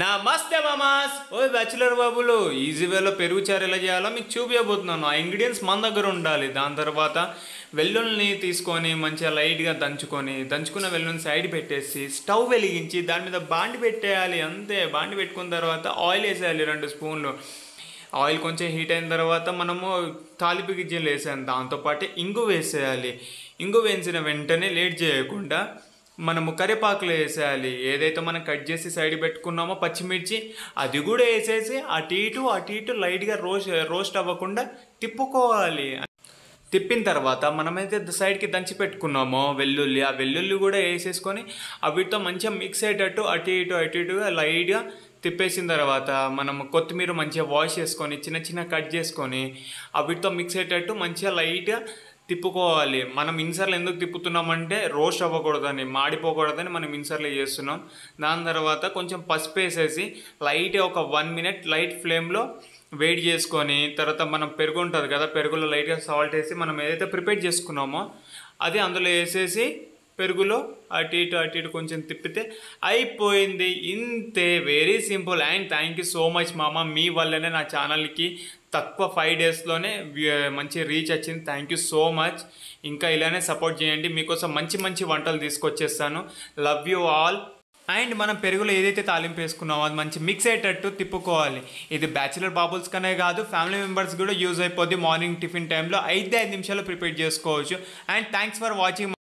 నమస్తే మామాస్ ఓ బ్యాచులర్ బాబులు ఈజీ వేలో పెరుగు చారు ఎలా చేయాలో మీకు చూపించబోతున్నాను. ఆ ఇంగ్రీడియంట్స్ మన దగ్గర ఉండాలి. దాని తర్వాత వెల్లుల్ని తీసుకొని మంచిగా లైట్గా దంచుకున్న వెల్లుల్ని సైడ్ పెట్టేసి స్టవ్ వెలిగించి దాని మీద బాండి పెట్టేయాలి. అంతే. బాండి పెట్టుకున్న తర్వాత ఆయిల్ వేసేయాలి 2 స్పూన్లు. ఆయిల్ కొంచెం హీట్ అయిన తర్వాత మనము తాలింపు గింజలు వేసాం. దాంతోపాటు ఇంగు వేసేయాలి. ఇంగు వేసిన వెంటనే లేట్ చేయకుండా మనము కరివేపాకులు వేసేయాలి. ఏదైతే మనం కట్ చేసి సైడ్ పెట్టుకున్నామో పచ్చిమిర్చి అది కూడా వేసేసి అటు ఇటు లైట్గా రోస్ట్ అవ్వకుండా తిప్పుకోవాలి. తిప్పిన తర్వాత మనమైతే సైడ్కి దంచి పెట్టుకున్నామో వెల్లుల్లి, ఆ వెల్లుల్లి కూడా వేసేసుకొని వీటితో మంచిగా మిక్స్ అయ్యేటట్టు అటు ఇటుగా లైట్గా తిప్పేసిన తర్వాత మనం కొత్తిమీర మంచిగా వాష్ చేసుకొని చిన్న కట్ చేసుకొని వీటితో మిక్స్ అయ్యేటట్టు మంచిగా లైట్గా తిప్పుకోవాలి. మనం ఇన్సర్లు ఎందుకు తిప్పుతున్నామంటే రోస్ట్ అవ్వకూడదని, మాడిపోకూడదని మనం ఇన్సర్లు చేస్తున్నాం. దాని తర్వాత కొంచెం పసుపు వేసేసి లైట్గా ఒక 1 మినిట్ లైట్ ఫ్లేమ్లో వేడి చేసుకొని తర్వాత మనం పెరుగు ఉంటుంది కదా, పెరుగులో లైట్గా సాల్ట్ వేసి మనం ఏదైతే ప్రిపేర్ చేసుకున్నామో అది అందులో వేసేసి పెరుగులో అటు ఇటు కొంచెం తిప్పితే అయిపోయింది. ఇంతే, very simple. And thank you so much మామ, మీ వల్లనే నా ఛానల్కి తక్కువ 5 డేస్లోనే మంచి రీచ్ వచ్చింది. Thank you so much. ఇంకా ఇలానే సపోర్ట్ చేయండి. మీకోసం మంచి వంటలు తీసుకొచ్చేస్తాను. Love you all. అండ్ మనం పెరుగులో ఏదైతే తాలింపు వేసుకున్నామో అది మంచి మిక్స్ అయ్యేటట్టు తిప్పుకోవాలి. ఇది బ్యాచులర్ బాబుల్స్ కనే కాదు, ఫ్యామిలీ మెంబర్స్ కూడా యూజ్ అయిపోద్ది. మార్నింగ్ టిఫిన్ టైంలో 5 నిమిషాలు ప్రిపేర్ చేసుకోవచ్చు. And thanks for watching.